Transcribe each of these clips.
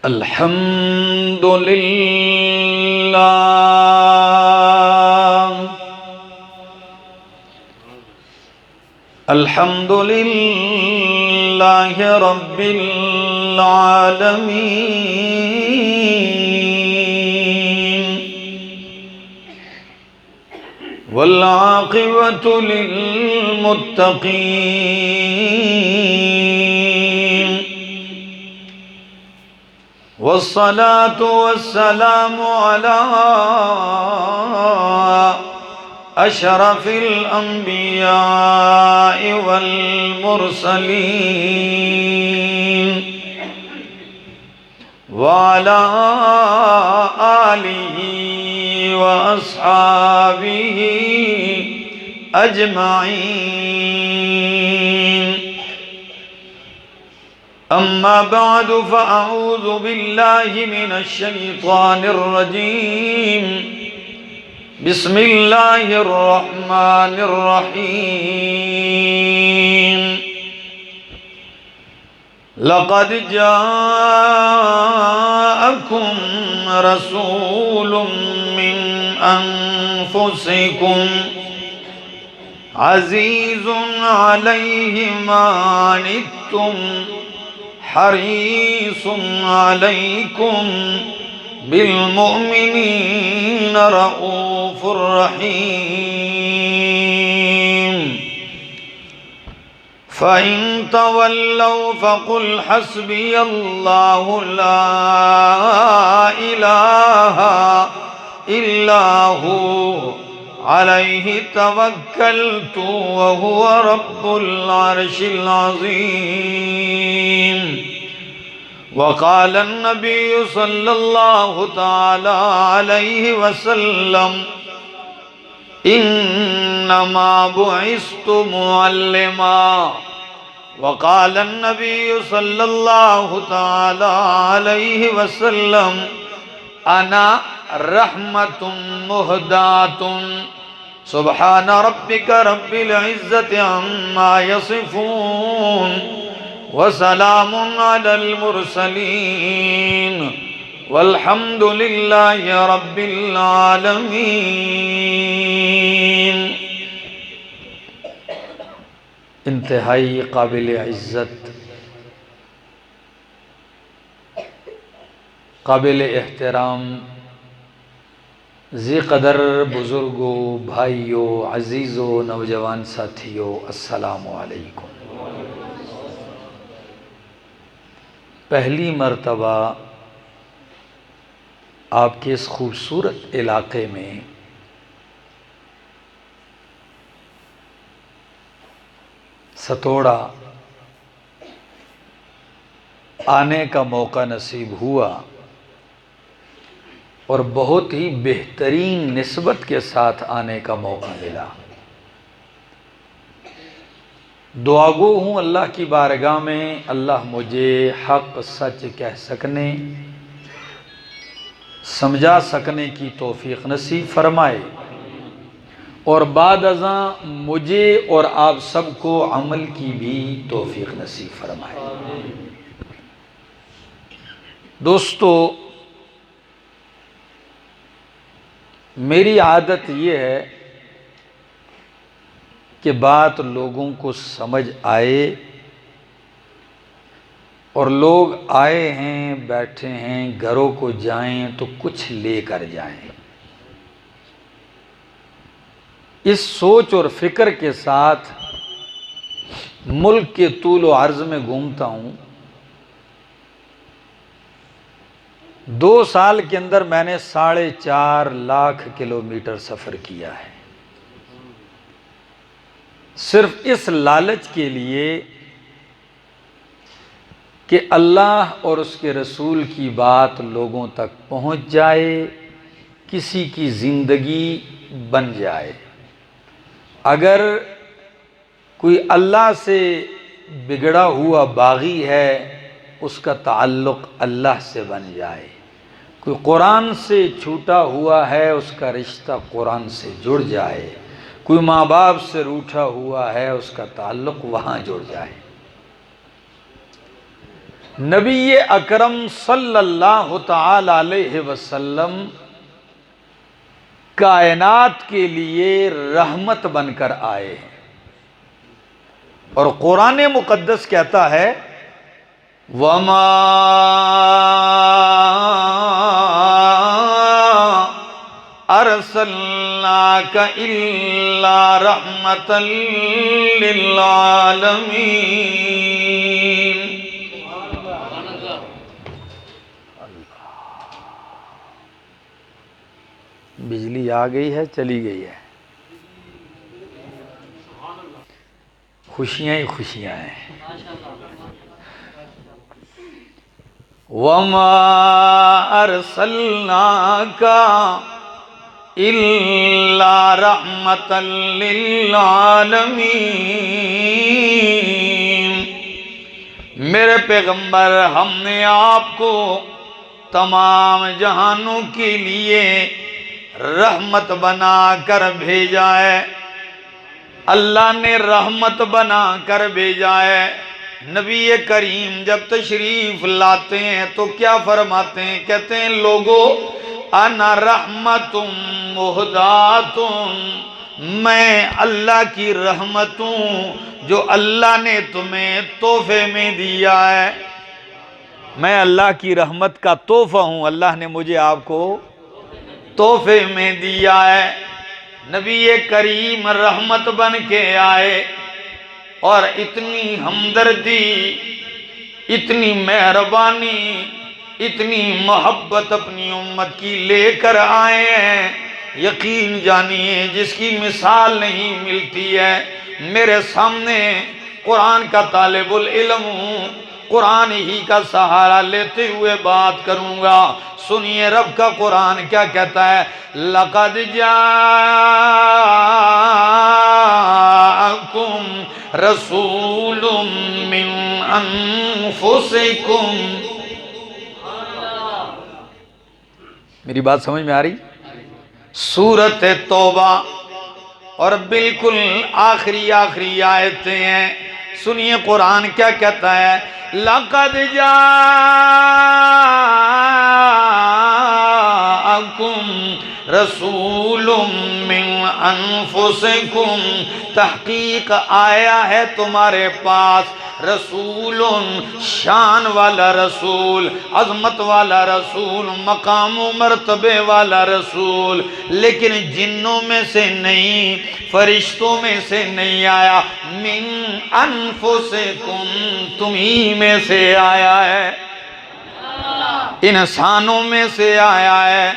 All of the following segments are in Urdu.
الحمد للہ الحمد للہ رب العالمین والعاقبۃ للمتقین والصلاة والسلام على أشرف الأنبياء والمرسلين وعلى آله وأصحابه أجمعين أما بعد فأعوذ بالله من الشيطان الرجيم بسم الله الرحمن الرحيم لقد جاءكم رسول من أنفسكم عزيز عليه ما عنتم حريص عليكم بالمؤمنين رؤوف رحيم فإن تولوا فقل حسبي الله لا إله إلا هو عليه توكلت وهو رب العرش العظيم وقال النبي صلى الله تعالى عليه وسلم إنما بعثت معلما وقال النبي صلى الله تعالى عليه وسلم أنا رحمة مهداة سبحان ربك رب العزة عما يصفون وسلام على المرسلين والحمد لله رب العالمين. انتہائی قابل عزت، قابل احترام، ذی قدر بزرگوں، بھائیوں، عزیزوں، نوجوان ساتھیوں، السلام علیکم. پہلی مرتبہ آپ کے اس خوبصورت علاقے میں ستوڑا آنے کا موقع نصیب ہوا اور بہت ہی بہترین نسبت کے ساتھ آنے کا موقع ملا. دعا گو ہوں اللہ کی بارگاہ میں اللہ مجھے حق سچ کہہ سکنے، سمجھا سکنے کی توفیق نصیب فرمائے اور بعد ازاں مجھے اور آپ سب کو عمل کی بھی توفیق نصیب فرمائے. دوستو، میری عادت یہ ہے کہ بات لوگوں کو سمجھ آئے اور لوگ آئے ہیں، بیٹھے ہیں، گھروں کو جائیں تو کچھ لے کر جائیں. اس سوچ اور فکر کے ساتھ ملک کے طول و عرض میں گھومتا ہوں. 2 سال کے اندر میں نے 4.5 لاکھ کلومیٹر سفر کیا ہے، صرف اس لالچ کے لیے کہ اللہ اور اس کے رسول کی بات لوگوں تک پہنچ جائے، کسی کی زندگی بن جائے. اگر کوئی اللہ سے بگڑا ہوا باغی ہے اس کا تعلق اللہ سے بن جائے، کوئی قرآن سے چھوٹا ہوا ہے اس کا رشتہ قرآن سے جڑ جائے، کوئی ماں باپ سے روٹھا ہوا ہے اس کا تعلق وہاں جڑ جائے. نبی اکرم صلی اللہ تعالی علیہ وسلم کائنات کے لیے رحمت بن کر آئے ہیں، اور قرآن مقدس کہتا ہے وَمَا أَرْسَلْنَاكَ إِلَّا رَحْمَةً لِّلْعَالَمِينَ۔ بجلی آ گئی ہے، چلی گئی ہے، خوشیاں ہی خوشیاں ہیں۔ وَمَا أَرْسَلْنَاكَ إِلَّا رَحْمَةً لِّلْعَالَمِينَ۔ میرے پیغمبر، ہم نے آپ کو تمام جہانوں کے لیے رحمت بنا کر بھیجا ہے، اللہ نے رحمت بنا کر بھیجا ہے۔ نبی کریم جب تشریف لاتے ہیں تو کیا فرماتے ہیں؟ کہتے ہیں لوگو انا رحمت مہدات، میں اللہ کی رحمت ہوں جو اللہ نے تمہیں تحفے میں دیا ہے۔ میں اللہ کی رحمت کا تحفہ ہوں، اللہ نے مجھے آپ کو تحفے میں دیا ہے۔ نبی کریم رحمت بن کے آئے اور اتنی ہمدردی، اتنی مہربانی، اتنی محبت اپنی امت کی لے کر آئے ہیں، یقین جانیے جس کی مثال نہیں ملتی ہے۔ میرے سامنے قرآن کا طالب العلم ہوں، قرآن ہی کا سہارا لیتے ہوئے بات کروں گا۔ سنیے رب کا قرآن کیا کہتا ہے، لَقَدْ جَاءَكُمْ رَسُولٌ مِّنْ أَنفُسِكُمْ۔ میری بات سمجھ میں آ رہی؟ سورۃ توبہ اور بالکل آخری آیتیں ہیں۔ سنیے قرآن کیا کہتا ہے، لَقَدْ جَاءَكُمْ رَسُولٌ مِّنْ أَنفُسِكُمْ، تحقیق آیا ہے تمہارے پاس رسول، شان والا رسول، عظمت والا رسول، مقام و مرتبے والا رسول، لیکن جنوں میں سے نہیں، فرشتوں میں سے نہیں آیا، من انفسکم، تمہیں میں سے آیا ہے، انسانوں میں سے آیا ہے۔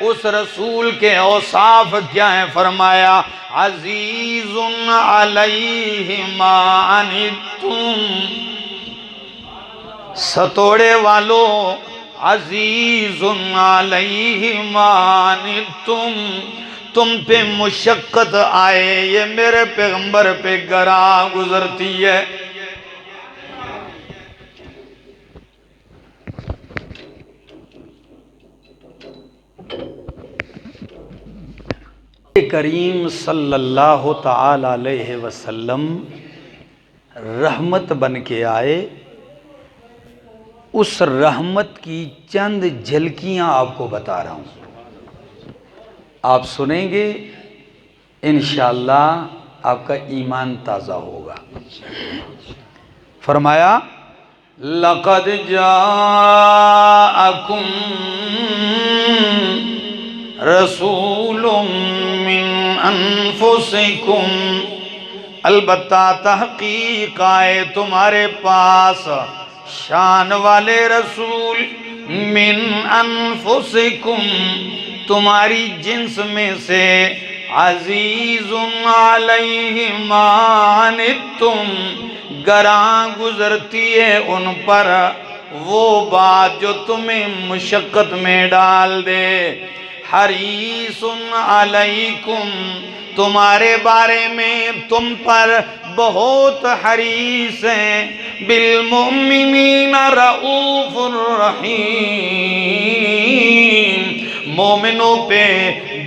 اس رسول کے اوصاف کیا ہیں؟ فرمایا عزیز علیہ ما عنتم، ستوڑے والو، عزیز علیہ ما عنتم، تم پہ مشقت آئے یہ میرے پیغمبر پہ گراں گزرتی ہے۔ کریم صلی اللہ تعالی علیہ وسلم رحمت بن کے آئے، اس رحمت کی چند جھلکیاں آپ کو بتا رہا ہوں، آپ سنیں گے انشاءاللہ آپ کا ایمان تازہ ہوگا۔ فرمایا لَقَدْ جَاءَكُمْ رَسُولٌ مِّنْ أَنفُسِكُمْ، البتہ تحقیق آئے تمہارے پاس شان والے رسول، من انفسکم، تمہاری جنس میں سے، عزیز علیہ ما عنتم، گراں گزرتی ہے ان پر وہ بات جو تمہیں مشقت میں ڈال دے، حریص علیکم، تمہارے بارے میں تم پر بہت حریص ہیں، بالمؤمنین رؤوف الرحیم، مومنوں پہ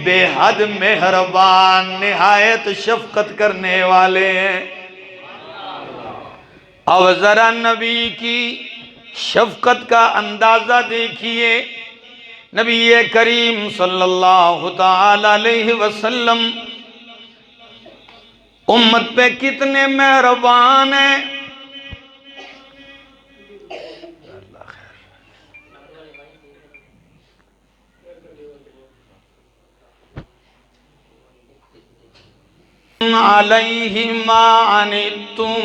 بے حد مہربان، نہایت شفقت کرنے والے ہیں۔ اب ذرا نبی کی شفقت کا اندازہ دیکھیے، نبی کریم صلی اللہ تعالی علیہ وسلم امت پہ کتنے مہربان ہیں۔ علیہ ما عنتم،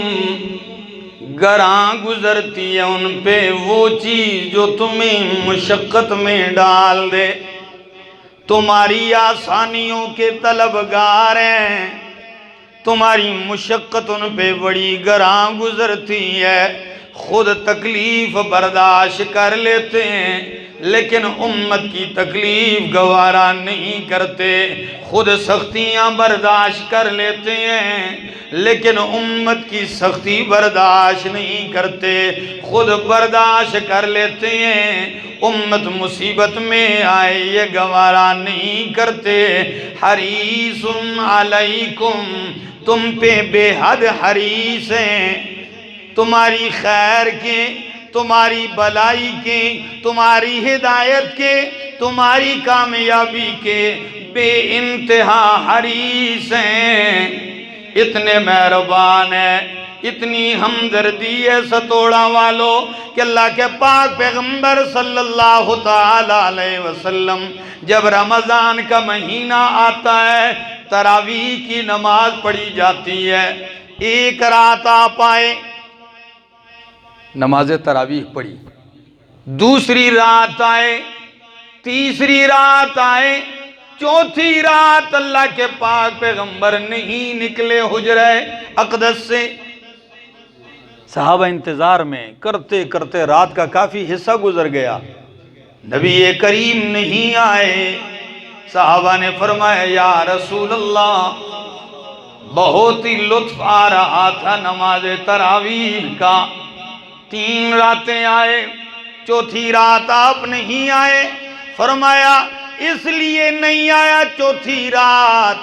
گراں گزرتی ہے ان پہ وہ چیز جو تمہیں مشقت میں ڈال دے، تمہاری آسانیوں کے طلبگار ہیں، تمہاری مشقت ان پہ بڑی گراں گزرتی ہے، خود تکلیف برداشت کر لیتے ہیں لیکن امت کی تکلیف گوارا نہیں کرتے، خود سختیاں برداشت کر لیتے ہیں لیکن امت کی سختی برداشت نہیں کرتے، خود برداشت کر لیتے ہیں، امت مصیبت میں آئے یہ گوارا نہیں کرتے۔ حریص علیکم، تم پہ بے حد حریص ہیں، تمہاری خیر کے، تمہاری بلائی کے، تمہاری ہدایت کے، تمہاری کامیابی کے بے انتہا حریص ہیں، اتنے مہربان ہیں، اتنی ہمدردی ہے ستوڑا والو کہ اللہ کے پاک پیغمبر صلی اللہ تعالی علیہ وسلم جب رمضان کا مہینہ آتا ہے، تراویح کی نماز پڑھی جاتی ہے، ایک رات آپ آئے، نماز تراویح پڑھی، دوسری رات آئے، تیسری رات آئے، چوتھی رات اللہ کے پاک پیغمبر نہیں نکلے حجرہ اقدس سے، صحابہ انتظار میں کرتے کرتے رات کا کافی حصہ گزر گیا، نبی کریم نہیں آئے، صحابہ نے فرمایا یا رسول اللہ بہت ہی لطف آ رہا تھا نماز تراویح کا، 3 راتیں آئے، چوتھی رات آپ نہیں آئے، فرمایا اس لیے نہیں آیا چوتھی رات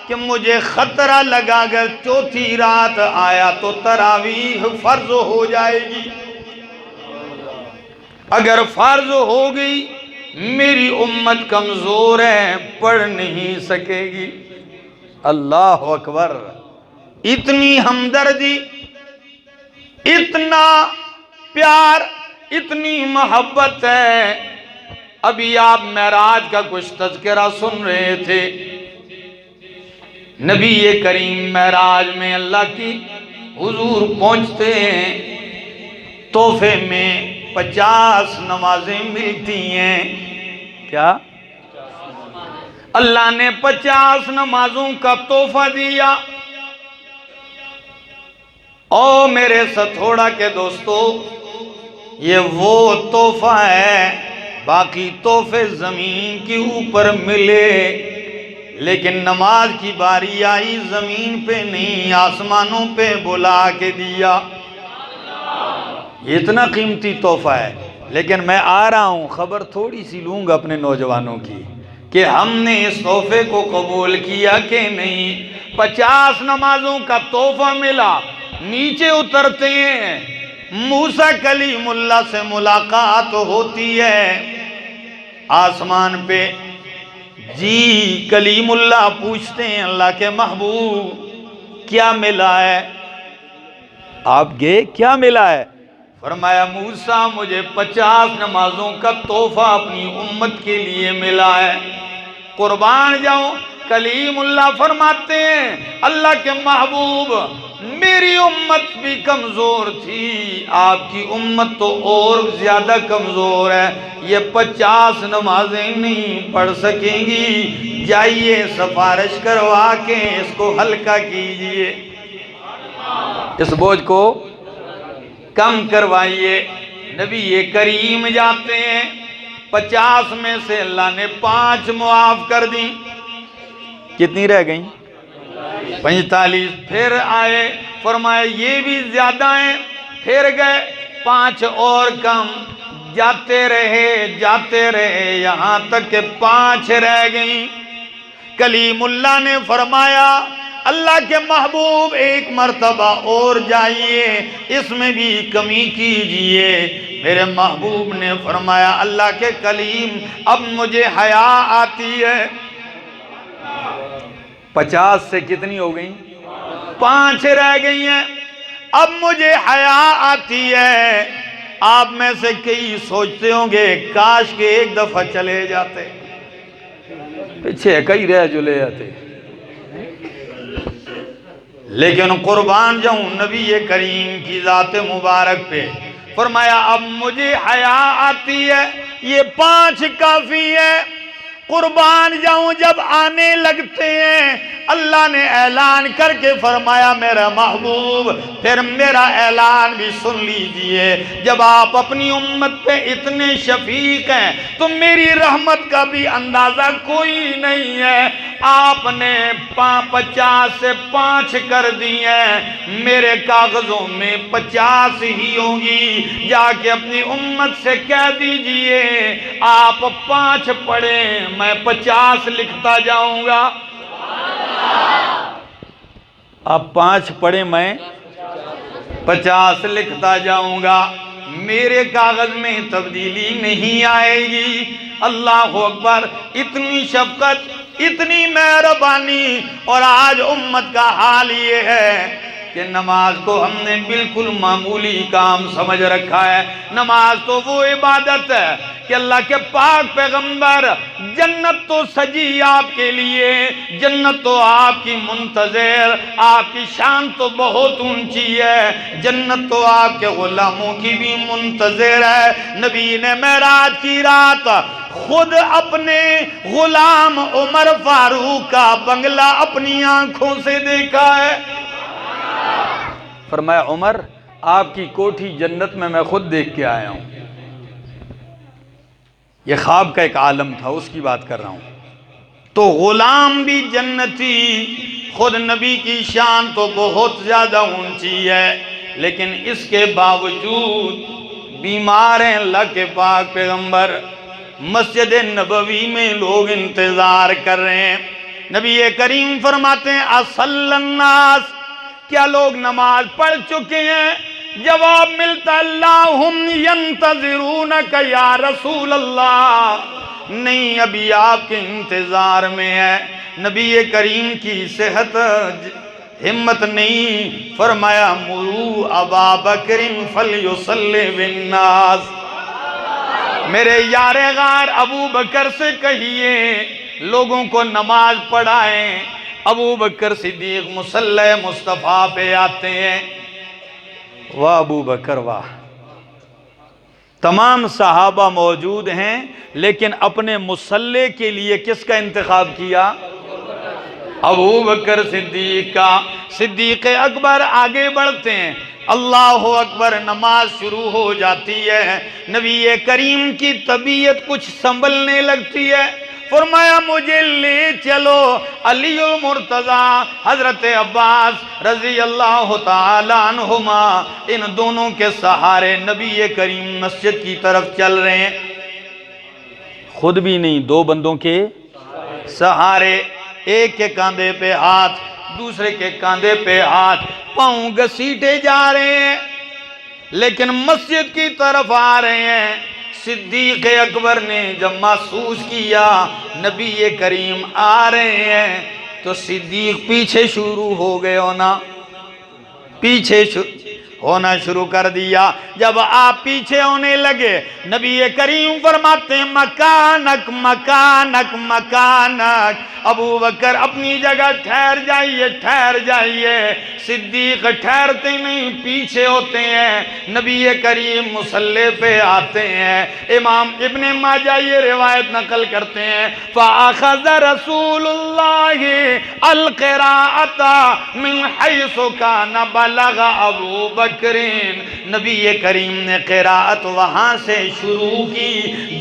کہ مجھے خطرہ لگا اگر چوتھی رات آیا تو تراویح فرض ہو جائے گی، اگر فرض ہو گئی میری امت کمزور ہے پڑھ نہیں سکے گی۔ اللہ اکبر، اتنی ہمدردی، اتنا پیار، اتنی محبت ہے۔ ابھی آپ معراج کا کچھ تذکرہ سن رہے تھے، نبی کریم معراج میں اللہ کی حضور پہنچتے ہیں، تحفے میں 50 نمازیں ملتی ہیں، کیا؟ اللہ نے 50 نمازوں کا تحفہ دیا۔ او میرے ستھوڑا کے دوستو، یہ وہ تحفہ ہے، باقی تحفے زمین کے اوپر ملے لیکن نماز کی باری آئی زمین پہ نہیں، آسمانوں پہ بلا کے دیا، یہ اتنا قیمتی تحفہ ہے۔ لیکن میں آ رہا ہوں، خبر تھوڑی سی لوں گا اپنے نوجوانوں کی کہ ہم نے اس تحفے کو قبول کیا کہ نہیں۔ 50 نمازوں کا تحفہ ملا، نیچے اترتے ہیں، موسیٰ کلیم اللہ سے ملاقات ہوتی ہے آسمان پہ، جی کلیم اللہ پوچھتے ہیں اللہ کے محبوب کیا ملا ہے؟ آپ گئے کیا ملا ہے؟ فرمایا موسیٰ مجھے 50 نمازوں کا تحفہ اپنی امت کے لیے ملا ہے، قربان جاؤں۔ کلیم اللہ فرماتے ہیں اللہ کے محبوب میری امت بھی کمزور تھی، آپ کی امت تو اور زیادہ کمزور ہے، یہ 50 نمازیں نہیں پڑھ سکیں گی، جائیے سفارش کروا کے اس کو ہلکا کیجئے، اس بوجھ کو کم کروائیے۔ نبی کریم جاتے ہیں، 50 میں سے اللہ نے 5 معاف کر دی، کتنی رہ گئیں؟ 45۔ پھر آئے، فرمایا یہ بھی زیادہ ہیں، پھر گئے 5 اور کم، جاتے رہے یہاں تک کہ 5 رہ گئیں۔ کلیم اللہ نے فرمایا اللہ کے محبوب ایک مرتبہ اور جائیے، اس میں بھی کمی کیجئے۔ میرے محبوب نے فرمایا اللہ کے کلیم اب مجھے حیا آتی ہے۔ 50 سے کتنی ہو گئیں؟ 5 رہ گئی ہیں۔ اب مجھے حیا آتی ہے۔ آپ میں سے کئی سوچتے ہوں گے کاش کہ ایک دفعہ چلے جاتے، پیچھے کئی رہ جو لے جاتے، لیکن قربان جاؤں نبی کریم کی ذات مبارک پہ، فرمایا اب مجھے حیا آتی ہے، یہ 5 کافی ہے۔ قربان جاؤں جب آنے لگتے ہیں اللہ نے اعلان کر کے فرمایا میرا محبوب پھر میرا اعلان بھی سن لیجئے، جب آپ اپنی امت پہ اتنے شفیق ہیں تو میری رحمت کا بھی اندازہ کوئی نہیں ہے۔ آپ نے 50 سے 5 کر دی ہیں، میرے کاغذوں میں 50 ہی ہوں گی، جا کے اپنی امت سے کہہ دیجئے آپ 5 پڑھیں میں 50 لکھتا جاؤں گا۔ آپ 5 پڑھیں میں 50 لکھتا جاؤں گا، میرے کاغذ میں تبدیلی نہیں آئے گی۔ اللہ اکبر، اتنی شفقت، اتنی مہربانی۔ اور آج امت کا حال یہ ہے کہ نماز کو ہم نے بالکل معمولی کام سمجھ رکھا ہے۔ نماز تو وہ عبادت ہے کہ اللہ کے پاک پیغمبر جنت تو سجی آپ کے لیے، جنت تو آپ کی منتظر، آپ کی شان تو بہت اونچی ہے، جنت تو آپ کے غلاموں کی بھی منتظر ہے۔ نبی نے معراج کی رات خود اپنے غلام عمر فاروق کا بنگلہ اپنی آنکھوں سے دیکھا ہے۔ فرمایا عمر آپ کی کوٹھی جنت میں خود دیکھ کے آیا ہوں۔ یہ خواب کا ایک عالم تھا، اس کی بات کر رہا ہوں۔ تو غلام بھی جنتی، خود نبی کی شان تو بہت زیادہ اونچی ہے، لیکن اس کے باوجود بیمار ہیں اللہ کے پاک پیغمبر۔ مسجد نبوی میں لوگ انتظار کر رہے ہیں۔ نبی کریم فرماتے ہیں اصل الناس، کیا لوگ نماز پڑھ چکے ہیں؟ جواب ملتا اللہم ینتظرونک یا رسول اللہ، نہیں ابھی آپ کے انتظار میں ہے۔ نبی کریم کی صحت ہمت نہیں، فرمایا مرو ابا بکر فلیصلی بالناس، میرے یار غار ابو بکر سے کہیے لوگوں کو نماز پڑھائیں۔ ابو بکر صدیق مصلی مصطفیٰ پہ آتے ہیں۔ واہ ابو بکر واہ، تمام صحابہ موجود ہیں لیکن اپنے مصلی کے لیے کس کا انتخاب کیا؟ ابو بکر صدیق کا۔ صدیق اکبر آگے بڑھتے ہیں، اللہ اکبر، نماز شروع ہو جاتی ہے۔ نبی کریم کی طبیعت کچھ سنبھلنے لگتی ہے، فرمایا مجھے لے چلو علی المرتضیٰ حضرت عباس رضی اللہ تعالیٰ عنہما، ان دونوں کے سہارے نبی کریم مسجد کی طرف چل رہے ہیں۔ خود بھی نہیں، 2 بندوں کے سہارے، ایک کے کاندھے پہ ہاتھ، دوسرے کے کاندھے پہ ہاتھ، پاؤں گھسیٹے جا رہے ہیں لیکن مسجد کی طرف آ رہے ہیں۔ صدیق اکبر نے جب محسوس کیا نبی کریم آ رہے ہیں تو صدیق پیچھے شروع ہو گئے ہونا، پیچھے ہونا شروع کر دیا۔ جب آپ پیچھے ہونے لگے نبی کریم فرماتے ہیں مکانک مکانک مکانک، ابو بکر اپنی جگہ ٹھہر جائیے ٹھہر جائیے۔ صدیق ٹھہرتے نہیں، پیچھے ہوتے ہیں۔ نبی کریم مصلی پہ آتے ہیں۔ امام ابن ماجہ یہ روایت نقل کرتے ہیں فَأَخَذَ رَسُولُ اللَّهِ الْقِرَاءَةَ مِنْ حَيْثُ كَانَ بَلَغَ أَبُو بکرین، نبی کریم نے قراءت وہاں سے شروع کی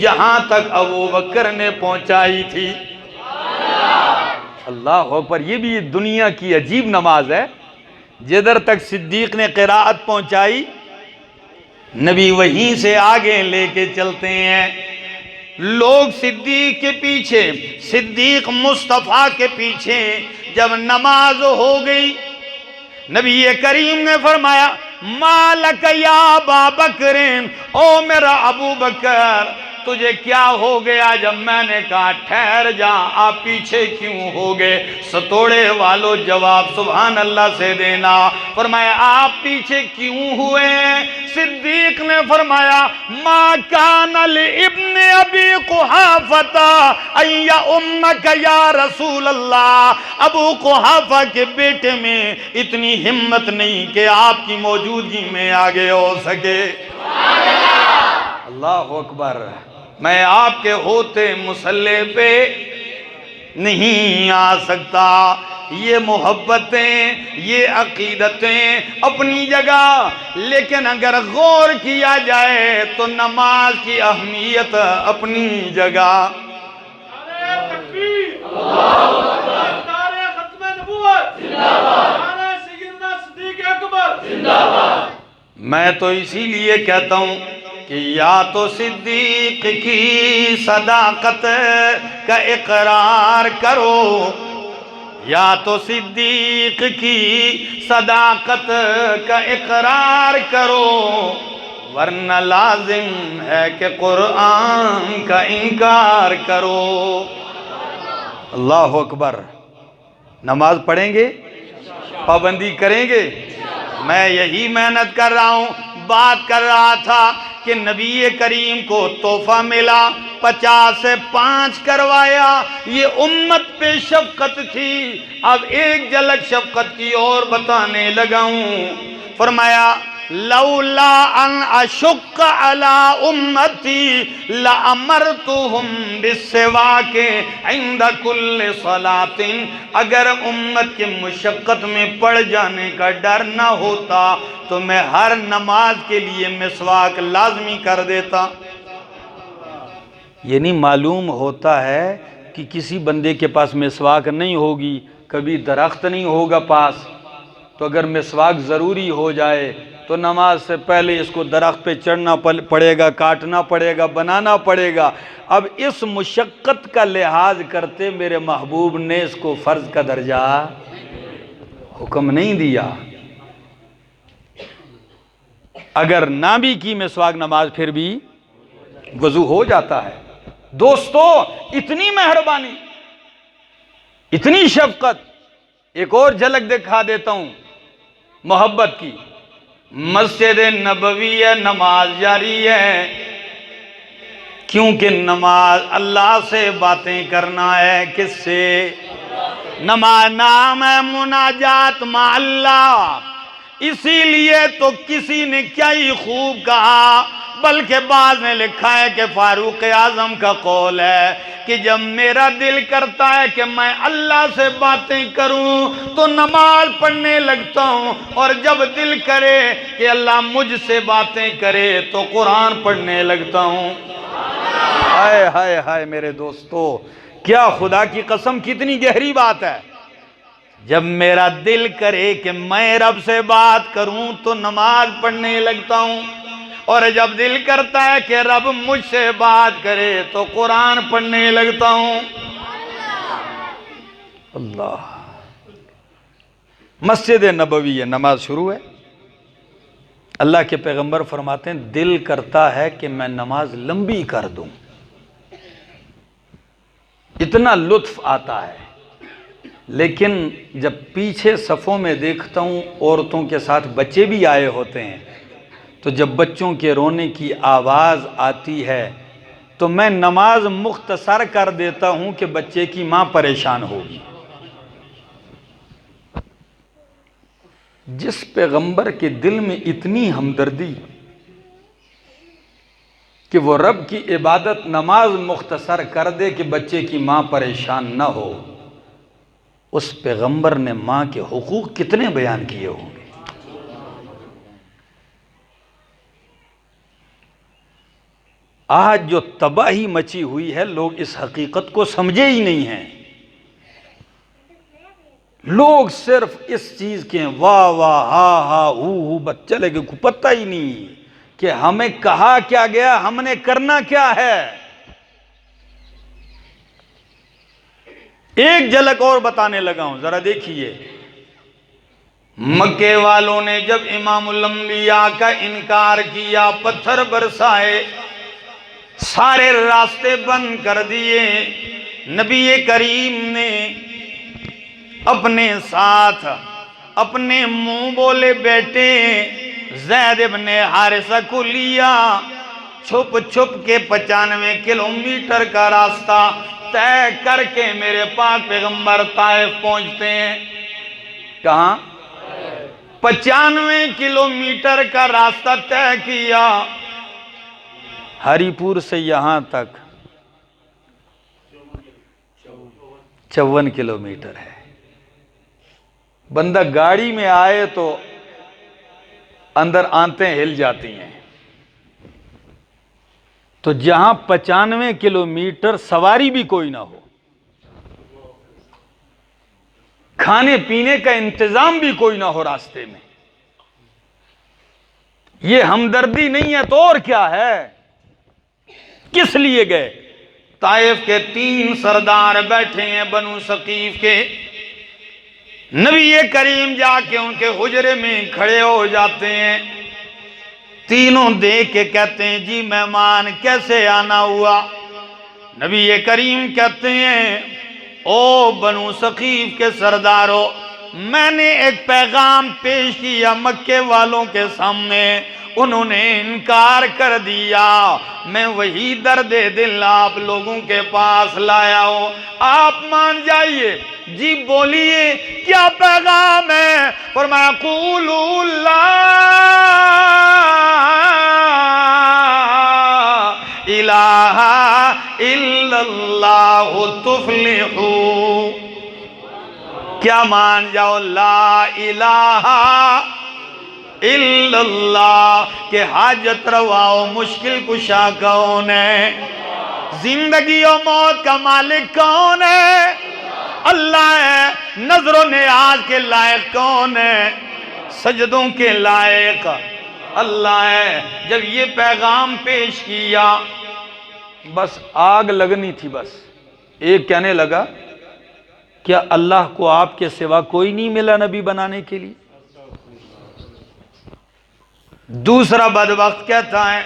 جہاں تک ابو بکر نے پہنچائی تھی۔ اللہ اکبر، یہ بھی دنیا کی عجیب نماز ہے، جدھر تک صدیق نے قراءت پہنچائی نبی وہیں سے آگے لے کے چلتے ہیں۔ لوگ صدیق کے پیچھے، صدیق مصطفیٰ کے پیچھے جب نماز ہو گئی، نبی کریم نے فرمایا مالک یا ابا بکر، او میرا ابو بکر تجھے کیا ہو گیا؟ جب میں نے کہا ٹھہر جا، آپ پیچھے کیوں ہو گئے؟ ستوڑے والو جواب سبحان اللہ سے دینا۔ فرمایا آپ پیچھے کیوں ہوئے؟ صدیق نے فرمایا ما کان لابن ابی قحافہ ان یؤمک یا رسول اللہ، ابو قحافہ کے بیٹے میں اتنی ہمت نہیں کہ آپ کی موجودگی میں آگے ہو سکے۔ اللہ اکبر۔ میں آپ کے ہوتے مصلی پہ نہیں آ سکتا۔ یہ محبتیں، یہ عقیدتیں اپنی جگہ، لیکن اگر غور کیا جائے تو نماز کی اہمیت اپنی جگہ۔ نعرہ تکبیر، اللہ اکبر، نعرہ ختم نبوت، زندہ باد، نعرہ سیدنا صدیق اکبر، زندہ باد۔ میں تو اسی لیے کہتا ہوں کہ یا تو صدیق کی صداقت کا اقرار کرو، یا تو صدیق کی صداقت کا اقرار کرو، ورنہ لازم ہے کہ قرآن کا انکار کرو۔ اللہ اکبر۔ نماز پڑھیں گے، پابندی کریں گے۔ میں یہی محنت کر رہا ہوں۔ بات کر رہا تھا کہ نبی کریم کو تحفہ ملا، 50 سے 5 کروایا، یہ امت پہ شفقت تھی۔ اب ایک جھلک شفقت کی اور بتانے لگا ہوں۔ فرمایا لولا ان اشق علی امتی لامرتہم بالسواک عند کل صلاۃ، اگر امت کے مشقت میں پڑ جانے کا ڈر نہ ہوتا تو میں ہر نماز کے لیے مسواک لازمی کر دیتا۔ یعنی معلوم ہوتا ہے کہ کسی بندے کے پاس مسواک نہیں ہوگی، کبھی درخت نہیں ہوگا پاس، تو اگر مسواک ضروری ہو جائے تو نماز سے پہلے اس کو درخت پہ چڑھنا پڑے گا، کاٹنا پڑے گا، بنانا پڑے گا۔ اب اس مشقت کا لحاظ کرتے میرے محبوب نے اس کو فرض کا درجہ حکم نہیں دیا۔ اگر نہ بھی کی مسواک نماز پھر بھی وضو ہو جاتا ہے۔ دوستو اتنی مہربانی، اتنی شفقت۔ ایک اور جھلک دکھا دیتا ہوں محبت کی۔ مسجد نبوی ہے، نماز جاری ہے، کیونکہ نماز اللہ سے باتیں کرنا ہے۔ کس سے؟ نماز نام ہے مناجات مع اللہ، اسی لیے تو کسی نے کیا ہی خوب کہا، بلکہ بعض نے لکھا ہے کہ فاروق اعظم کا قول ہے کہ جب میرا دل کرتا ہے کہ میں اللہ سے باتیں کروں تو نماز پڑھنے لگتا ہوں، اور جب دل کرے کہ اللہ مجھ سے باتیں کرے تو قرآن پڑھنے لگتا ہوں۔ ہائے ہائے ہائے میرے دوستو، کیا خدا کی قسم کتنی گہری بات ہے۔ جب میرا دل کرے کہ میں رب سے بات کروں تو نماز پڑھنے لگتا ہوں، اور جب دل کرتا ہے کہ رب مجھ سے بات کرے تو قرآن پڑھنے لگتا ہوں۔ اللہ۔ مسجد نبوی ہے، نماز شروع ہے۔ اللہ کے پیغمبر فرماتے ہیں دل کرتا ہے کہ میں نماز لمبی کر دوں، اتنا لطف آتا ہے، لیکن جب پیچھے صفوں میں دیکھتا ہوں عورتوں کے ساتھ بچے بھی آئے ہوتے ہیں، تو جب بچوں کے رونے کی آواز آتی ہے تو میں نماز مختصر کر دیتا ہوں کہ بچے کی ماں پریشان ہوگی۔ جس پیغمبر کے دل میں اتنی ہمدردی کہ وہ رب کی عبادت نماز مختصر کر دے کہ بچے کی ماں پریشان نہ ہو، اس پیغمبر نے ماں کے حقوق کتنے بیان کیے ہوں گے۔ آج جو تباہی مچی ہوئی ہے، لوگ اس حقیقت کو سمجھے ہی نہیں ہیں۔ لوگ صرف اس چیز کے واہ واہ ہا ہا ہو بس چلے گئے، کو پتہ ہی نہیں کہ ہمیں کہا کیا گیا، ہم نے کرنا کیا ہے۔ ایک جھلک اور بتانے لگا ہوں، ذرا دیکھیے۔ مکے والوں نے جب امام الانبیاء کا انکار کیا، پتھر برسائے، سارے راستے بند کر دیے، نبی کریم نے اپنے ساتھ اپنے منہ بولے بیٹے زید ابن حارثہ کو لیا، چھپ چھپ کے 95 کلومیٹر کا راستہ طے کر کے میرے پاک پیغمبر طائف پہنچتے ہیں۔ کہاں؟ 95 کلومیٹر کا راستہ طے کیا، ہری پور سے یہاں تک 54 کلومیٹر ہے۔ بندہ گاڑی میں آئے تو اندر آنتیں ہل جاتی ہیں۔ تو جہاں 95 کلومیٹر سواری بھی کوئی نہ ہو، کھانے پینے کا انتظام بھی کوئی نہ ہو راستے میں، یہ ہمدردی نہیں ہے تو اور کیا ہے؟ کس لیے گئے؟ طائف کے 3 سردار بیٹھے ہیں بنو ثقیف کے، نبی کریم جا کے ان کے حجرے میں کھڑے ہو جاتے ہیں، تینوں دیکھ کے کہتے ہیں جی مہمان کیسے آنا ہوا؟ نبی کریم کہتے ہیں او بنو ثقیف کے سردارو، میں نے ایک پیغام پیش کیا مکے والوں کے سامنے، انہوں نے انکار کر دیا، میں وہی درد دل آپ لوگوں کے پاس لایا ہوں، آپ مان جائیے۔ جی بولیے کیا پیغام ہے؟ فرمایا قولوا لا الہ الا اللہ تفلحوا، کیا مان جاؤ؟ لا الہ الا اللہ، کہ حاجت روا و مشکل کشا کون ہے؟ زندگی و موت کا مالک کون ہے؟ اللہ ہے۔ نظر و نیاز کے لائق کون ہے؟ سجدوں کے لائق اللہ ہے۔ جب یہ پیغام پیش کیا، بس آگ لگنی تھی۔ بس ایک کہنے لگا کیا اللہ کو آپ کے سوا کوئی نہیں ملا نبی بنانے کے لیے؟ دوسرا بدبخت کہتا ہے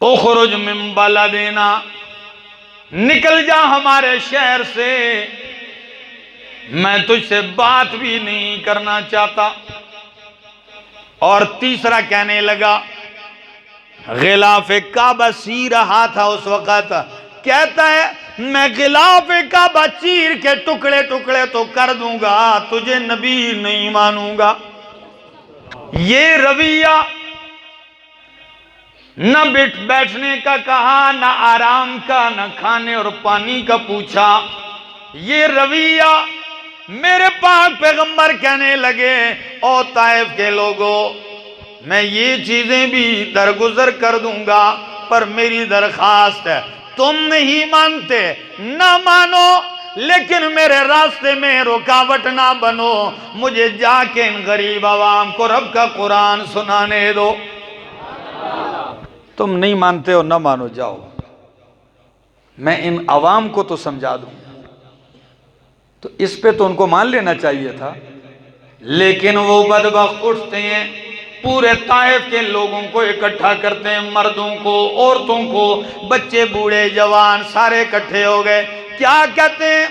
اخرج من بلدنا، نکل جا ہمارے شہر سے، میں تجھ سے بات بھی نہیں کرنا چاہتا۔ اور تیسرا کہنے لگا، غلاف کعبہ سی رہا تھا اس وقت، کہتا ہے میں غلاف کعبہ چیر کے ٹکڑے ٹکڑے تو کر دوں گا، تجھے نبی نہیں مانوں گا۔ یہ رویہ نہ بیٹھنے کا کہا، نہ آرام کا، نہ کھانے اور پانی کا پوچھا، یہ رویہ میرے پاک پیغمبر کہنے لگے او طائف کے لوگوں، میں یہ چیزیں بھی درگزر کر دوں گا، پر میری درخواست ہے تم نہیں مانتے نہ مانو، لیکن میرے راستے میں رکاوٹ نہ بنو، مجھے جا کے ان غریب عوام کو رب کا قرآن سنانے دو۔ تم نہیں مانتے ہو نہ مانو، جاؤ، میں ان عوام کو تو سمجھا دوں۔ تو اس پہ تو ان کو مان لینا چاہیے تھا، لیکن وہ بدبخت اٹھتے ہیں، پورے طائف کے لوگوں کو اکٹھا کرتے ہیں، مردوں کو، عورتوں کو، بچے بوڑھے جوان سارے اکٹھے ہو گئے۔ کیا کہتے ہیں؟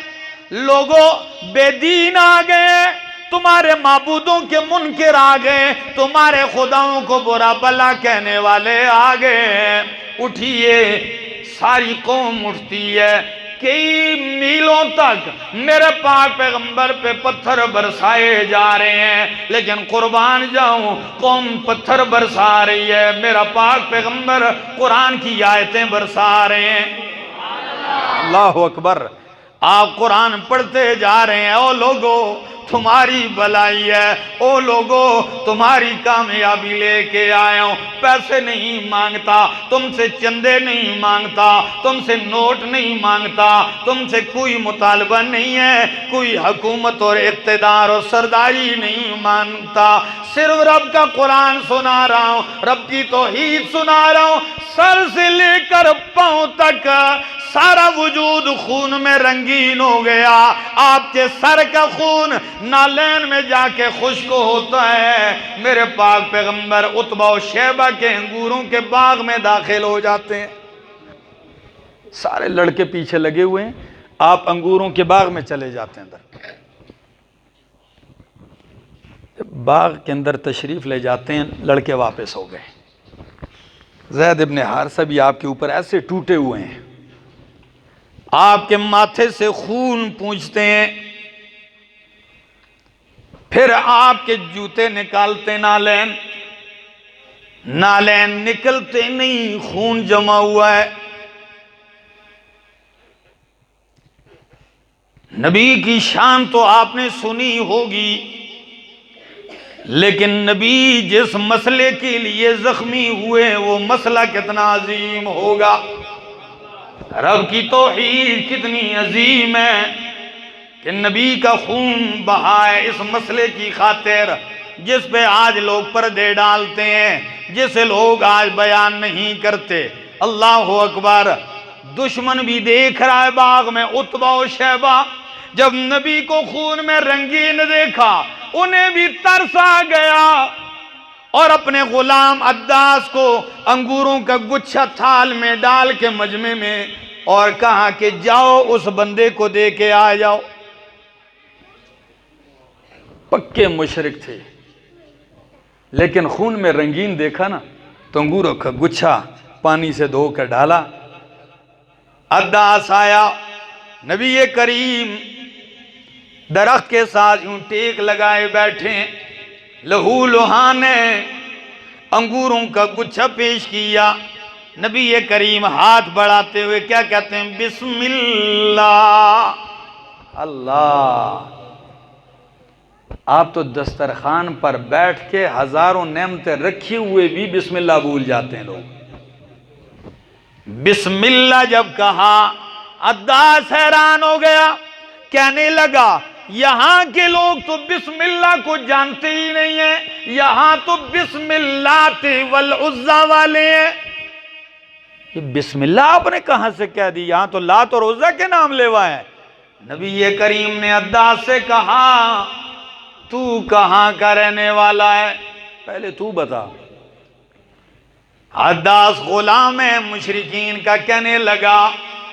لوگوں بے دین آ گئے، تمہارے معبودوں کے منکر آ گئے، تمہارے خداؤں کو برا بھلا کہنے والے آ گئے، اٹھیے۔ ساری قوم اٹھتی ہے، کئی میلوں تک میرے پاک پیغمبر پہ پتھر برسائے جا رہے ہیں، لیکن قربان جاؤں قوم پتھر برسا رہی ہے، میرا پاک پیغمبر قرآن کی آیتیں برسا رہے ہیں۔ اللہ اکبر۔ آپ قرآن پڑھتے جا رہے ہیں، او لوگو تمہاری بلائی ہے، او لوگو تمہاری کامیابی لے کے آیا ہوں، پیسے نہیں مانگتا، تم سے چندے نہیں مانگتا، تم سے نوٹ نہیں مانگتا، تم سے کوئی مطالبہ نہیں ہے، کوئی حکومت اور اقتدار اور سرداری نہیں مانگتا، صرف رب کا قرآن سنا رہا ہوں، رب کی توحید سنا رہا ہوں، سر سے لے کر پاؤں تک سارا وجود خون میں رنگین ہو گیا، آپ کے سر کا خون نالین میں جا کے خشک ہوتا ہے، میرے پاک پیغمبر عتبہ و شیبہ کے انگوروں کے باغ میں داخل ہو جاتے ہیں۔ سارے لڑکے پیچھے لگے ہوئے ہیں، آپ انگوروں کے باغ میں چلے جاتے ہیں اندر۔ باغ کے اندر تشریف لے جاتے ہیں، لڑکے واپس ہو گئے۔ زید ابن حارثہ بھی آپ کے اوپر ایسے ٹوٹے ہوئے ہیں، آپ کے ماتھے سے خون پونچھتے ہیں، پھر آپ کے جوتے نکالتے نالین، نالین نکلتے نہیں، خون جمع ہوا ہے۔ نبی کی شان تو آپ نے سنی ہوگی، لیکن نبی جس مسئلے کے لیے زخمی ہوئے وہ مسئلہ کتنا عظیم ہوگا، رب کی توحید کتنی عظیم ہے کہ نبی کا خون بہائے اس مسئلے کی خاطر جس پہ آج لوگ پردے ڈالتے ہیں، جسے لوگ آج بیان نہیں کرتے۔ اللہ اکبر، دشمن بھی دیکھ رہا ہے باغ میں عتبہ و شیبہ، جب نبی کو خون میں رنگین دیکھا انہیں بھی ترس آ گیا، اور اپنے غلام عداس کو انگوروں کا گچھا تھال میں ڈال کے مجمع میں، اور کہا کہ جاؤ اس بندے کو دے کے آ جاؤ۔ پکے مشرک تھے، لیکن خون میں رنگین دیکھا نا تو انگوروں کا گچھا پانی سے دھو کر ڈالا۔ عداس آیا، نبی کریم درخت کے ساتھ یوں ٹیک لگائے بیٹھے، لہو لہانے انگوروں کا گچھا پیش کیا۔ نبی کریم ہاتھ بڑھاتے ہوئے کیا کہتے ہیں؟ بسم اللہ۔ اللہ، آپ تو دسترخوان پر بیٹھ کے ہزاروں نعمتیں رکھی ہوئے بھی بسم اللہ بھول جاتے ہیں لوگ۔ بسم اللہ جب کہا عداس حیران ہو گیا، کہنے لگا یہاں کے لوگ تو بسم اللہ کو جانتے ہی نہیں ہیں، یہاں تو بسم اللہ والعزیٰ والے ہیں۔ یہ بسم اللہ آپ نے کہاں سے کہہ دی؟ یہاں تو لات اور عزیٰ کے نام لیوا ہے۔ نبی کریم نے عداس سے کہا تو کہاں کا رہنے والا ہے؟ پہلے تو بتا۔ عداس غلام ہے مشرکین کا، کہنے لگا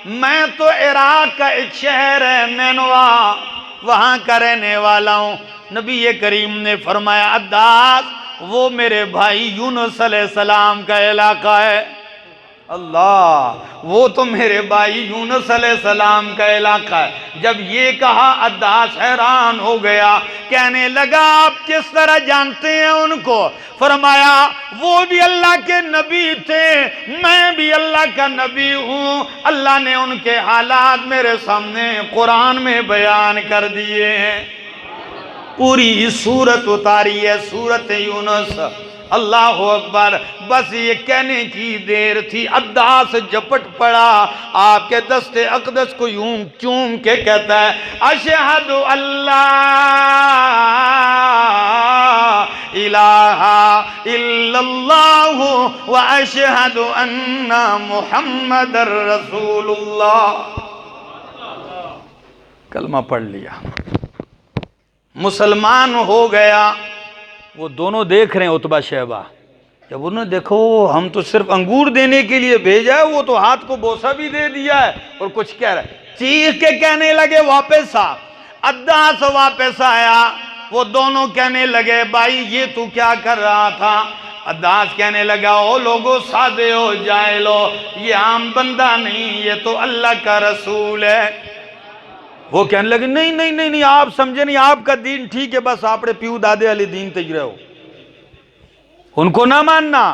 میں تو عراق کا ایک شہر ہے نینوا، وہاں کا رہنے والا ہوں۔ نبی کریم نے فرمایا عداس وہ میرے بھائی یونس علیہ السلام کا علاقہ ہے۔ اللہ، وہ تو میرے بھائی یونس علیہ السلام کا علاقہ ہے۔ جب یہ کہا عداس حیران ہو گیا، کہنے لگا آپ کس طرح جانتے ہیں ان کو؟ فرمایا وہ بھی اللہ کے نبی تھے، میں بھی اللہ کا نبی ہوں، اللہ نے ان کے حالات میرے سامنے قرآن میں بیان کر دیے ہیں۔ پوری سورت اتاری ہے، سورت یونس۔ اللہ اکبر، بس یہ کہنے کی دیر تھی، عداس جپٹ پڑا، آپ کے دست اقدس کو یوں چوم کے کہتا ہے اشہد اللہ الہ الا اللہ و اشہد ان محمد رسول اللہ۔ کلمہ پڑھ لیا، مسلمان ہو گیا۔ وہ دونوں دیکھ رہے ہیں عتبہ شیبہ، جب انہوں نے دیکھو ہم تو صرف انگور دینے کے لیے بھیجا ہے، وہ تو ہاتھ کو بوسہ بھی دے دیا ہے اور کچھ کہہ رہا ہے، چیخ کے کہنے لگے واپس آ۔ عداس واپس آیا، وہ دونوں کہنے لگے بھائی یہ تو کیا کر رہا تھا؟ عداس کہنے لگا او لوگو سادے ہو جاہلو، یہ عام بندہ نہیں، یہ تو اللہ کا رسول ہے۔ وہ کہنے لگے نہیں نہیں نہیں نہیں، آپ سمجھے نہیں، آپ کا دین ٹھیک ہے، بس آپ نے پیو دادے علی دین تج رہے ہو، ان کو نہ ماننا۔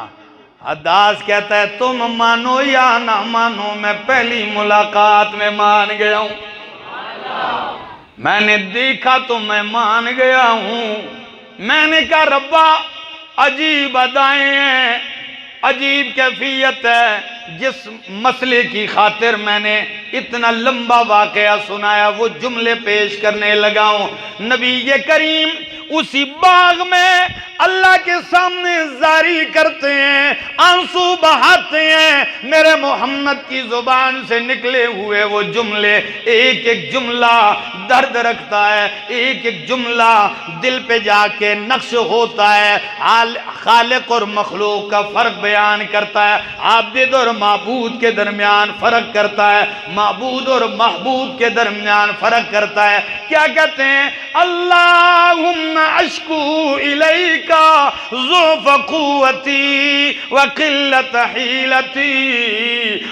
عداس کہتا ہے تم مانو یا نہ مانو، میں پہلی ملاقات میں مان گیا ہوں، میں نے دیکھا تو میں مان گیا ہوں۔ میں نے کہا ربا عجیب ادائیں ہیں، عجیب کیفیت ہے، جس مسئلے کی خاطر میں نے اتنا لمبا واقعہ سنایا وہ جملے پیش کرنے لگا ہوں۔ نبی کریم اسی باغ میں اللہ کے سامنے زاری کرتے ہیں، آنسو بہاتے ہیں، میرے محمد کی زبان سے نکلے ہوئے وہ جملے، ایک ایک جملہ درد رکھتا ہے، ایک ایک جملہ دل پہ جا کے نقش ہوتا ہے، خالق اور مخلوق کا فرق بیان کرتا ہے، عابد اور معبود کے درمیان فرق کرتا ہے، معبود اور محبوب کے درمیان فرق کرتا ہے۔ کیا کہتے ہیں؟ اللہم اشکو الیکا ضعف قوتی وقلت حیلتی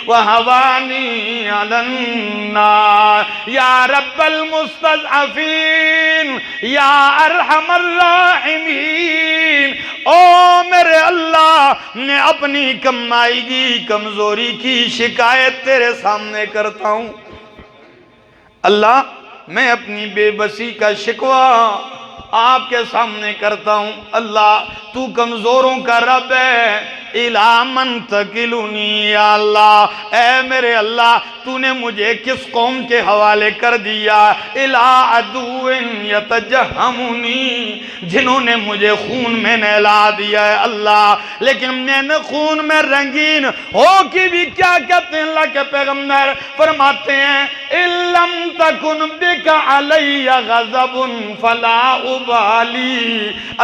وہوانی علی النار یا رب المستضعفین یا ارحم الراحمین۔ او میرے اللہ، میں اپنی کمائیگی کمزوری کی شکایت تیرے سامنے کرتا ہوں۔ اللہ، میں اپنی بے بسی کا شکوہ آپ کے سامنے کرتا ہوں۔ اللہ، تو کمزوروں کا رب ہے۔ اِلَىٰ مَن تَكِلُنِي، یا اللہ، اے میرے اللہ، تو نے مجھے کس قوم کے حوالے کر دیا؟ اِلَىٰ عَدُوٍ يَتَجَهَّمُنِي، جنہوں نے مجھے خون میں نہلا دیا ہے اللہ، لیکن میں نے خون میں رنگین ہو کے بھی کیا کہتے ہیں اللہ کے پیغمبر؟ فرماتے ہیں إِن لَمْ تَكُنْ بِكَ عَلَيَّ غَضَبٌ فَلَا أُبَالِي،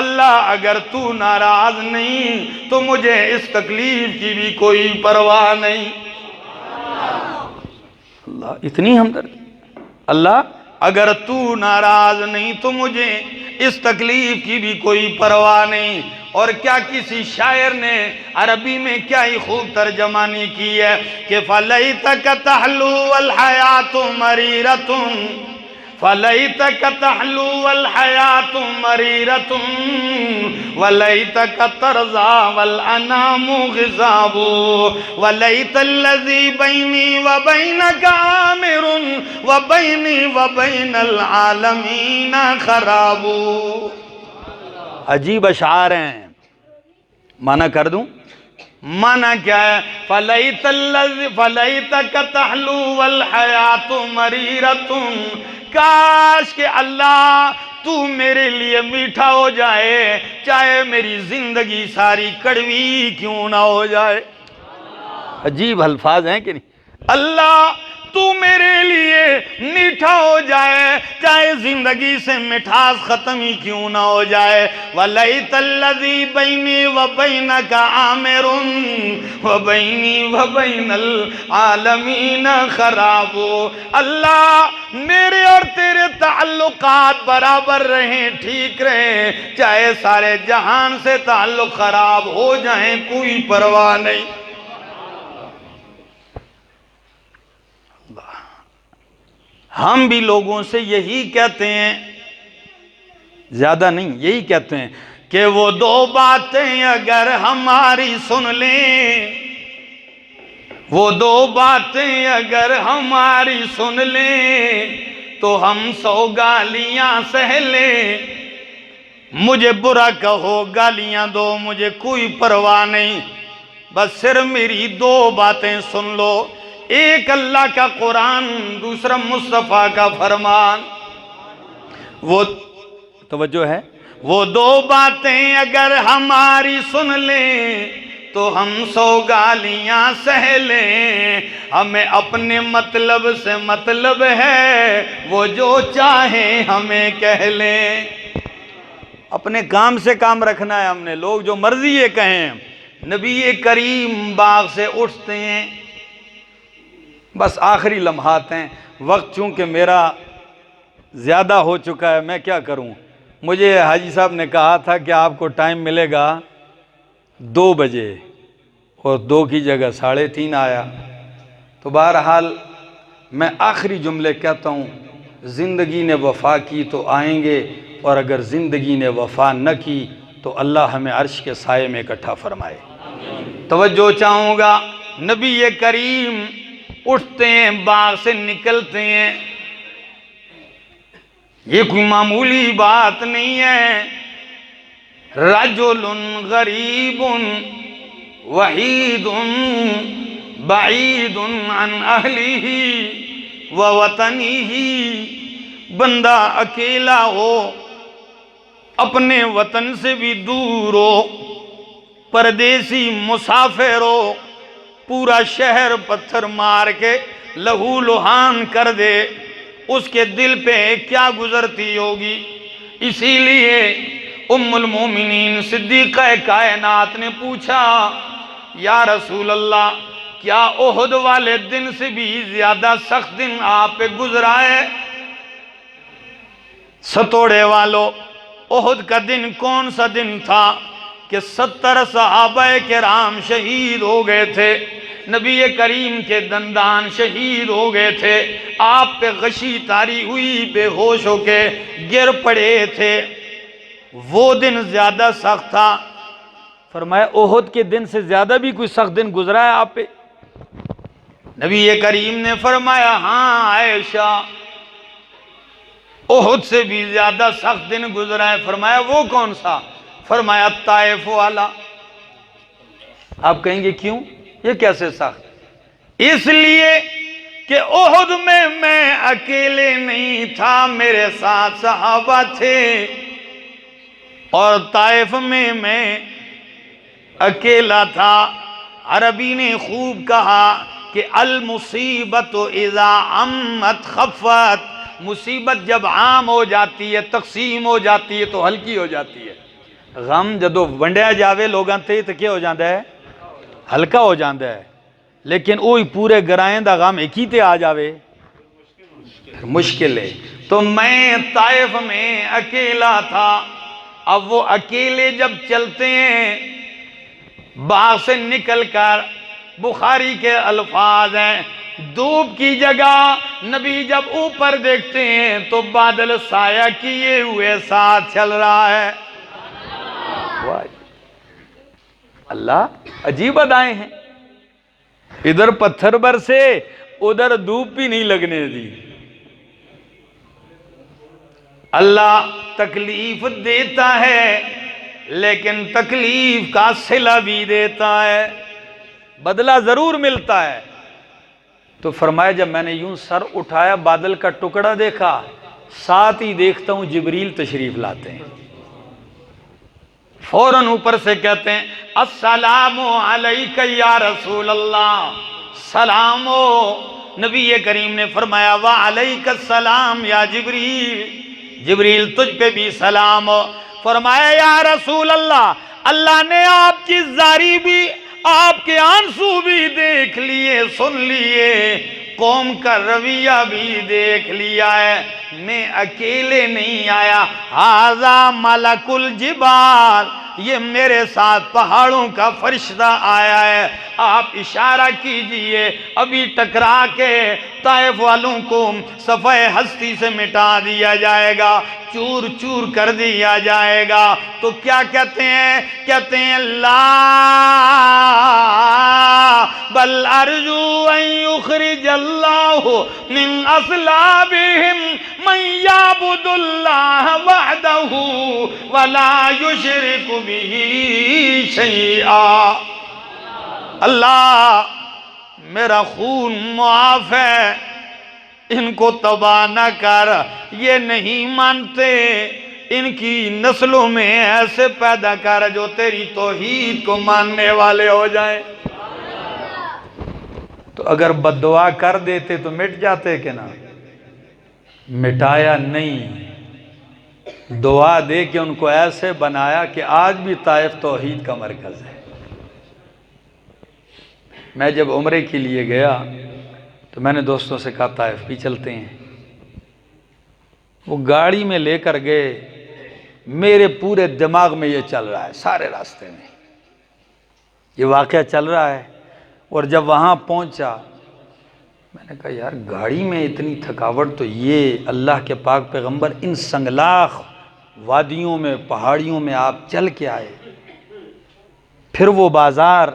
اللہ اگر تو ناراض نہیں تو مجھے اس تکلیف کی بھی کوئی پرواہ نہیں۔ اللہ، اتنی ہمدردی۔ اللہ، اگر تو ناراض نہیں تو مجھے اس تکلیف کی بھی کوئی پرواہ نہیں۔ اور کیا کسی شاعر نے عربی میں کیا ہی خوب ترجمانی کی ہے کہ فَلَيْتَكَ تَحْلُو وَالْحَيَاةُ مَرِيرَةٌ، فَلَيْتَكَ تَحْلُو وَالْحَيَاةُ مَرِيرَةٌ وَلَيْتَكَ تَرْضَىٰ وَالْأَنَامُ غِضَابٌ وَلَيْتَ الَّذِي بَيْنِي وَبَيْنَكَ عَامِرٌ وَبَيْنِي وَبَيْنَ الْعَالَمِينَ خَرَابٌ۔ عجیب اشعار ہیں، معنی کر دوں؟ معنی کیا ہے؟ فَلَيْتَكَ تَحْلُو وَالْحَيَاةُ مَرِيرَةٌ، کاش کہ اللہ تو میرے لیے میٹھا ہو جائے، چاہے میری زندگی ساری کڑوی کیوں نہ ہو جائے۔ عجیب الفاظ ہیں کہ نہیں؟ اللہ تو میرے لیے میٹھا ہو جائے، چاہے زندگی سے مٹھاس ختم ہی کیوں نہ ہو جائے۔ وَلَيْتَ الَّذِي بَيْنِي وَبَيْنَكَ عَامِرٌ وَبَيْنِي وَبَيْنَ الْعَالَمِينَ خَرَابٌ، اللہ میرے اور تیرے تعلقات برابر رہیں، ٹھیک رہیں، چاہے سارے جہان سے تعلق خراب ہو جائیں، کوئی پرواہ نہیں۔ ہم بھی لوگوں سے یہی کہتے ہیں، زیادہ نہیں، یہی کہتے ہیں کہ وہ دو باتیں اگر ہماری سن لیں، وہ دو باتیں اگر ہماری سن لیں تو ہم 100 گالیاں سہ لیں۔ مجھے برا کہو، گالیاں دو، مجھے کوئی پرواہ نہیں، بس صرف میری 2 باتیں سن لو، ایک اللہ کا قرآن، دوسرا مصطفیٰ کا فرمان۔ وہ توجہ ہے، وہ 2 باتیں اگر ہماری سن لیں تو ہم 100 گالیاں سہ لیں۔ ہمیں اپنے مطلب سے مطلب ہے، وہ جو چاہیں ہمیں کہہ لیں۔ اپنے کام سے کام رکھنا ہے ہم نے، لوگ جو مرضی یہ کہیں۔ نبی کریم باغ سے اٹھتے ہیں، بس آخری لمحات ہیں، وقت چونکہ میرا زیادہ ہو چکا ہے، میں کیا کروں؟ مجھے حاجی صاحب نے کہا تھا کہ آپ کو ٹائم ملے گا 2 بجے، اور 2 کی جگہ 3:30 آیا۔ تو بہرحال میں آخری جملے کہتا ہوں، زندگی نے وفا کی تو آئیں گے، اور اگر زندگی نے وفا نہ کی تو اللہ ہمیں عرش کے سائے میں اکٹھا فرمائے۔ توجہ چاہوں گا، نبی کریم اٹھتے ہیں، باغ سے نکلتے ہیں، یہ کوئی معمولی بات نہیں ہے۔ رجل غریب وحید بعید عن اہلہ ووطنہ، بندہ اکیلا ہو، اپنے وطن سے بھی دور ہو، پردیسی مسافر ہو، پورا شہر پتھر مار کے لہو لہان کر دے، اس کے دل پہ کیا گزرتی ہوگی؟ اسی لیے ام المومنین صدیقہ کائنات نے پوچھا، یا رسول اللہ کیا احد والے دن سے بھی زیادہ سخت دن آپ پہ گزرا ہے؟ ستوڑے والوں، احد کا دن کون سا دن تھا کہ 70 صحابہ کرام شہید ہو گئے تھے، نبی کریم کے دندان شہید ہو گئے تھے، آپ پہ غشی طاری ہوئی، بے ہوش ہو کے گر پڑے تھے، وہ دن زیادہ سخت تھا؟ فرمایا احد کے دن سے زیادہ بھی کوئی سخت دن گزرا ہے آپ پہ؟ نبی کریم نے فرمایا ہاں عائشہ، احد سے بھی زیادہ سخت دن گزرا ہے۔ فرمایا وہ کون سا؟ فرمایا طائف والا۔ آپ کہیں گے کیوں؟ یہ کیسے سخت؟ اس لیے کہ احد میں اکیلے نہیں تھا، میرے ساتھ صحابہ تھے، اور طائف میں اکیلا تھا۔ عربی نے خوب کہا کہ المصیبت اذا عمت خفت، مصیبت جب عام ہو جاتی ہے، تقسیم ہو جاتی ہے تو ہلکی ہو جاتی ہے۔ غم جدو ونڈیا جاوے لوگاں تے تو کیا ہو جاندہ ہے؟ ہلکا ہو جاندہ ہے، لیکن اوہی پورے گرائیں دا غم ایک ہی تے آ جاوے مشکل ہے۔ تو میں طائف میں اکیلا تھا۔ اب وہ اکیلے جب چلتے ہیں، باغ سے نکل کر، بخاری کے الفاظ ہیں، دھوپ کی جگہ نبی جب اوپر دیکھتے ہیں تو بادل سایہ کیے ہوئے ساتھ چل رہا ہے۔ اللہ عجیب ادائیں ہیں، ادھر پتھر برسے ادھر دھوپ بھی نہیں لگنے دی۔ اللہ تکلیف دیتا ہے لیکن تکلیف کا صلہ بھی دیتا ہے، بدلہ ضرور ملتا ہے۔ تو فرمایا جب میں نے یوں سر اٹھایا، بادل کا ٹکڑا دیکھا، ساتھ ہی دیکھتا ہوں جبریل تشریف لاتے ہیں، فوراً اوپر سے کہتے ہیں السلام علیک یا رسول اللہ، سلام ہو۔ نبی کریم نے فرمایا وعلیک السلام یا جبریل، جبریل تجھ پہ بھی سلام ہو۔ فرمایا یا رسول اللہ، اللہ نے آپ کی زاری بھی، آپ کے آنسو بھی دیکھ لیے، سن لیے، قوم کا رویہ بھی دیکھ لیا ہے، میں اکیلے نہیں آیا، ھذا ملک الجبال، یہ میرے ساتھ پہاڑوں کا فرشتہ آیا ہے، آپ اشارہ کیجئے، ابھی ٹکرا کے طائف والوں کو صفحہ ہستی سے مٹا دیا جائے گا، چور چور کر دیا جائے گا۔ تو کیا کہتے ہیں؟ کہتے ہیں لا بل ارجو ان یخرج اللہ من اصلابہم من یعبد اللہ وحدہ ولا یشرک بہ شیئا۔ اللہ میرا خون معاف ہے، ان کو تباہ نہ کر، یہ نہیں مانتے، ان کی نسلوں میں ایسے پیدا کر جو تیری توحید کو ماننے والے ہو جائیں۔ تو اگر بد دعا کر دیتے تو مٹ جاتے کہ نہ؟ مٹایا نہیں، دعا دے کے ان کو ایسے بنایا کہ آج بھی طائف توحید کا مرکز ہے۔ میں جب عمرے کے لیے گیا تو میں نے دوستوں سے کہا طائف بھی چلتے ہیں، وہ گاڑی میں لے کر گئے، میرے پورے دماغ میں یہ چل رہا ہے، سارے راستے میں یہ واقعہ چل رہا ہے۔ اور جب وہاں پہنچا میں نے کہا یار گاڑی میں اتنی تھکاوٹ، تو یہ اللہ کے پاک پیغمبر ان سنگلاخ وادیوں میں، پہاڑیوں میں آپ چل کے آئے، پھر وہ بازار،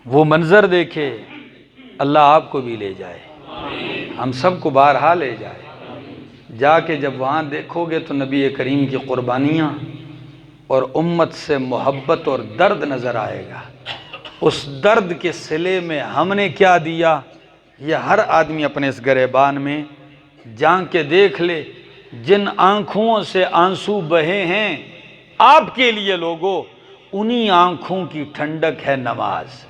وہ منظر دیکھے، اللہ آپ کو بھی لے جائے، ہم سب کو بارہا لے جائے۔ جا کے جب وہاں دیکھو گے تو نبی کریم کی قربانیاں اور امت سے محبت اور درد نظر آئے گا۔ اس درد کے صلے میں ہم نے کیا دیا، یہ ہر آدمی اپنے اس گریبان میں جان کے دیکھ لے۔ جن آنکھوں سے آنسو بہے ہیں آپ کے لیے لوگوں، انہی آنکھوں کی ٹھنڈک ہے نماز۔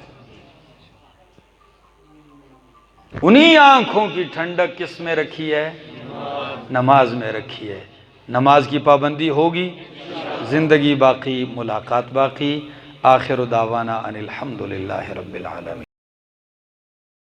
انہی آنکھوں کی ٹھنڈک کس میں رکھی ہے؟ نماز میں رکھی ہے۔ نماز کی پابندی ہوگی، زندگی باقی، ملاقات باقی۔ آخر دعوانا ان الحمدللہ رب العالمین۔